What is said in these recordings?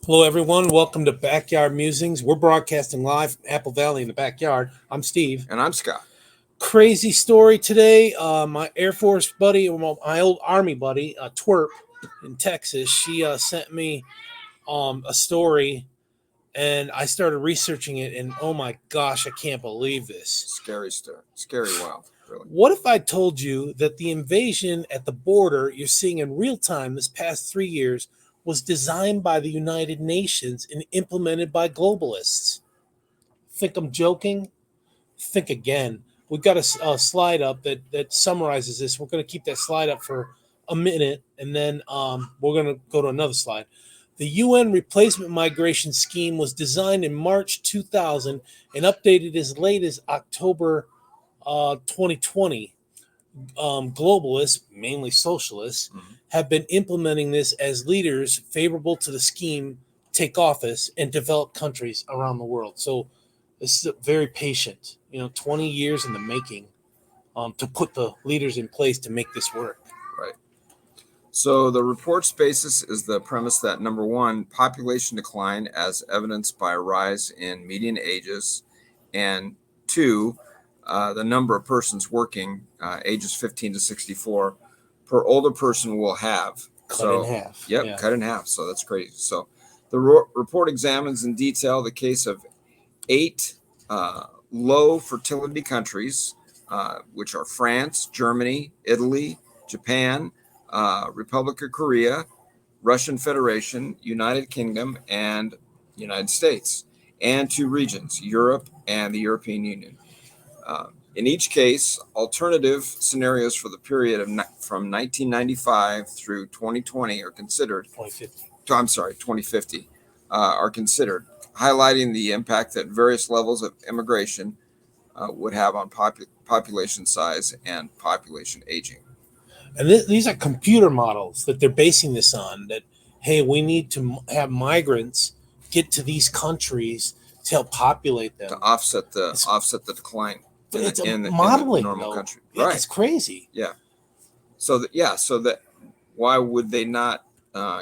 Hello, everyone. Welcome to Backyard Musings. We're broadcasting live from Apple Valley in the backyard. I'm Steve. And I'm Scott. Crazy story today. My Air Force buddy, my old Army buddy, Twerp in Texas, she sent me a story, and I started researching it, and oh my gosh, I can't believe this. Scary story. Scary wild, really. What if I told you that the invasion at the border you're seeing in real time this past 3 years was designed by the United Nations and implemented by globalists? Think I'm joking? Think again. We've got a slide up that summarizes this. We're going to keep that slide up for a minute, and then we're going to go to another slide. The UN Replacement Migration Scheme was designed in March 2000 and updated as late as October 2020. Globalists, mainly socialists, have been implementing this as leaders favorable to the scheme take office in developed countries around the world. So this is very patient, 20 years in the making to put the leaders in place to make this work. Right. So the report's basis is the premise that, number one, population decline as evidenced by a rise in median ages, and two, the number of persons working ages 15 to 64 per older person will have. Cut in half. Yep, Yeah. Cut in half. So that's crazy. So the report examines in detail the case of 8 low fertility countries, which are France, Germany, Italy, Japan, Republic of Korea, Russian Federation, United Kingdom, and United States, and 2 regions, Europe and the European Union. In each case, alternative scenarios for the period from 1995 through 2020 are considered. 2050 are considered, highlighting the impact that various levels of immigration would have on population size and population aging. And these are computer models that they're basing this on, that, hey, we need to have migrants get to these countries to help populate them. To offset the decline. But it's in the modeling, normal though. country. Yeah, Right. It's crazy. Yeah. So that why would they not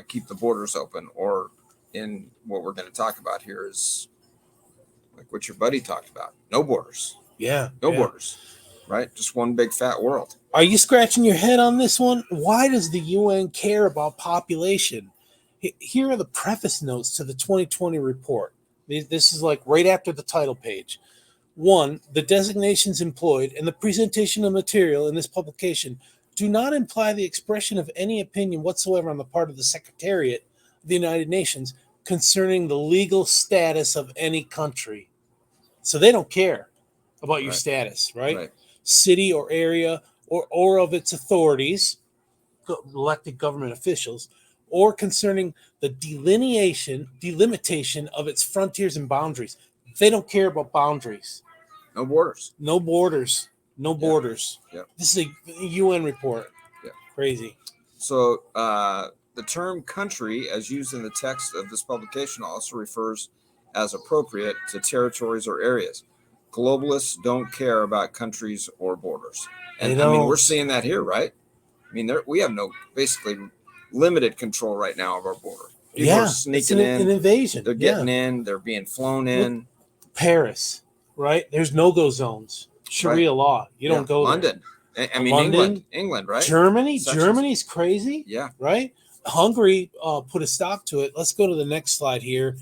keep the borders open? Or in what we're going to talk about here is like what your buddy talked about. No borders. Yeah. No borders. Right? Just one big fat world. Are you scratching your head on this one? Why does the UN care about population? Here are the preface notes to the 2020 report. This is like right after the title page. 1, the designations employed and the presentation of material in this publication do not imply the expression of any opinion whatsoever on the part of the Secretariat of the United Nations concerning the legal status of any country. So they don't care about your status, right? City or area or of its authorities, elected government officials, or concerning the delimitation of its frontiers and boundaries. They don't care about boundaries. No borders. No borders. No borders. Yeah. This is a UN report. Yeah. Crazy. So the term country, as used in the text of this publication, also refers as appropriate to territories or areas. Globalists don't care about countries or borders. And I mean, we're seeing that here, right? I mean, we have basically limited control right now of our border. People are sneaking in. An invasion. They're getting in. They're being flown in. Paris. Right? There's no-go zones. Sharia law. You don't go London. there. I mean, England, right? Germany. Germany's crazy. Yeah. Right? Hungary put a stop to it. Let's go to the next slide here.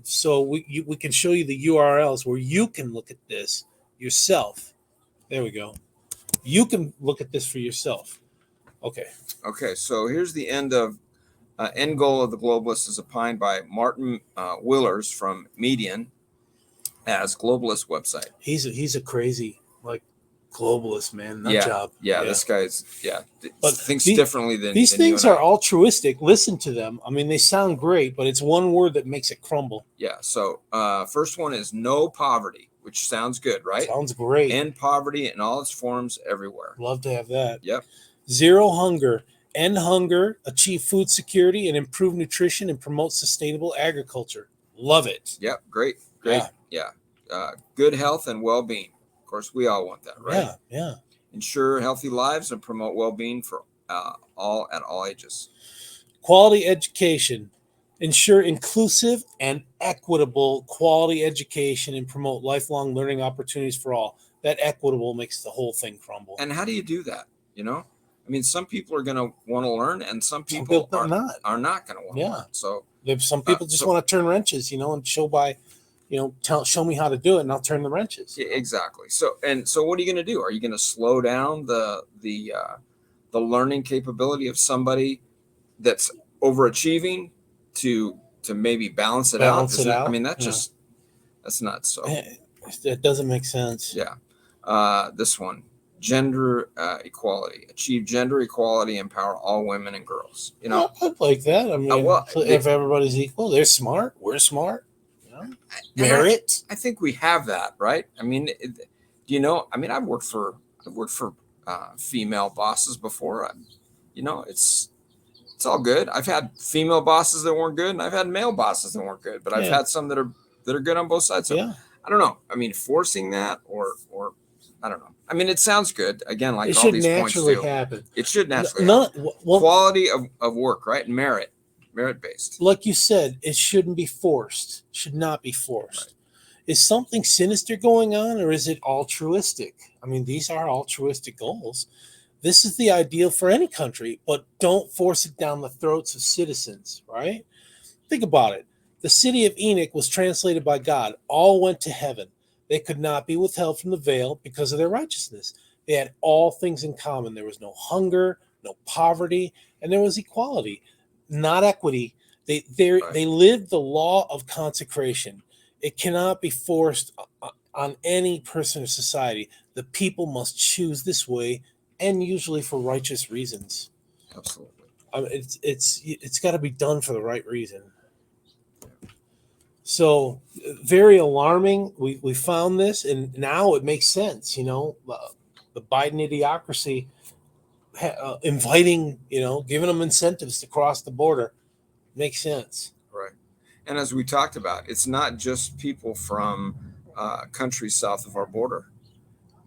So we can show you the URLs where you can look at this yourself. There we go. You can look at this for yourself. Okay. So here's the end goal of the globalists is opined by Martin Willers from Median as globalist website. He's a crazy globalist, man. Nut job. Yeah, this guy's thinks differently than these than things you and are altruistic. Listen to them. I mean, they sound great, but it's one word that makes it crumble. Yeah. So first one is no poverty, which sounds good, right? Sounds great. End poverty in all its forms everywhere. Love to have that. Yep. Zero hunger. End hunger, achieve food security, and improve nutrition and promote sustainable agriculture. Love it. Yep. Great. Yeah. Good health and well-being. Of course, we all want that, right? Yeah. Ensure healthy lives and promote well-being for all at all ages. Quality education. ensure inclusive and equitable quality education, and promote lifelong learning opportunities for all. That equitable makes the whole thing crumble. And how do you do that? I mean, some people are going to want to learn, and some people are not going to want to Yeah. learn. So some people just want to turn wrenches, and show by, show me how to do it, and I'll turn the wrenches. Exactly. So what are you going to do? Are you going to slow down the learning capability of somebody that's overachieving to maybe balance it out? I mean, that's nuts. So it doesn't make sense. Yeah. This one, gender equality. Achieve gender equality, empower all women and girls. I'd like that. I mean, if everybody's equal, they're smart, we're smart. Merit. I think we have that, right? I mean, I mean, I've worked for female bosses before. It's all good. I've had female bosses that weren't good, and I've had male bosses that weren't good. But I've had some that are good on both sides. So I don't know. I mean, forcing that or I don't know. I mean, it sounds good. Again, like all these points do. It should naturally happen. Quality of work, right? Merit based. Like you said, it shouldn't be forced. Should not be forced. Right. Is something sinister going on, or is it altruistic? I mean, these are altruistic goals. This is the ideal for any country, but don't force it down the throats of citizens, right? Think about it. The city of Enoch was translated by God. All went to heaven. They could not be withheld from the veil because of their righteousness. They had all things in common. There was no hunger, no poverty, and there was equality, not equity. They lived the law of consecration. It cannot be forced on any person or society. The people must choose this way, and usually for righteous reasons. Absolutely. It's got to be done for the right reason. So very alarming. We found this, and now it makes sense. The Biden idiocracy inviting, giving them incentives to cross the border makes sense. Right. And as we talked about, it's not just people from countries south of our border.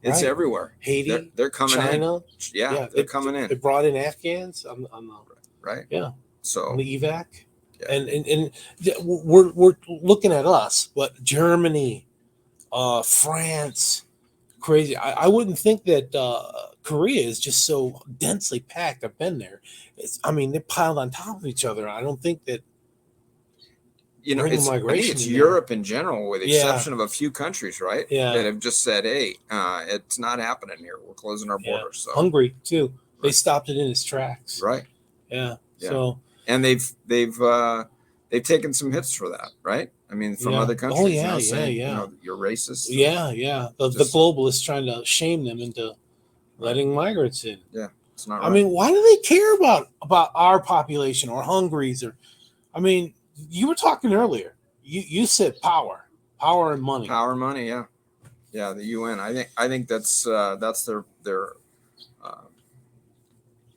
It's everywhere. Haiti, they're coming China, in. Yeah, they're coming in. They brought in Afghans on the right. Yeah. So on the evac. Yeah. And we're looking at us, but Germany, France, crazy. I wouldn't think that Korea is just so densely packed. I've been there. They're piled on top of each other. I don't think that. I think it's Europe in general, with the exception of a few countries, right? Yeah. That have just said, "Hey, it's not happening here. We're closing our borders." So Hungary too. Right. They stopped it in its tracks. Right. Yeah. So. And they've taken some hits for that, right? I mean, from other countries. Oh yeah, saying, you're racist. Yeah. The globalists trying to shame them into letting migrants in. Yeah, it's not right. I mean, why do they care about our population or Hungary's? You were talking earlier. You said power and money. Power and money, yeah. The UN. I think that's their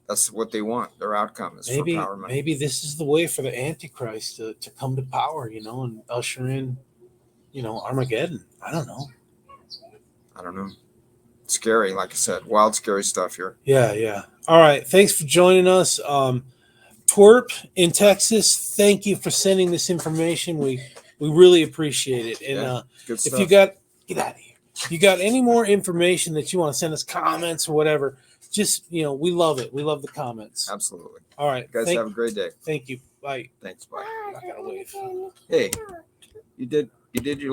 that's what they want. Their outcome is for power and money. Maybe this is the way for the Antichrist to come to power, and usher in, Armageddon. I don't know. Scary, like I said, wild, scary stuff here. Yeah. All right. Thanks for joining us. Twerp in Texas, thank you for sending this information. We really appreciate it. And good stuff. If you get out of here. If you got any more information that you want to send us, comments or whatever, just we love it. We love the comments. Absolutely. All right. You guys have a great day. Thank you. Bye. Thanks. Bye. I gotta wave. Hey, you did your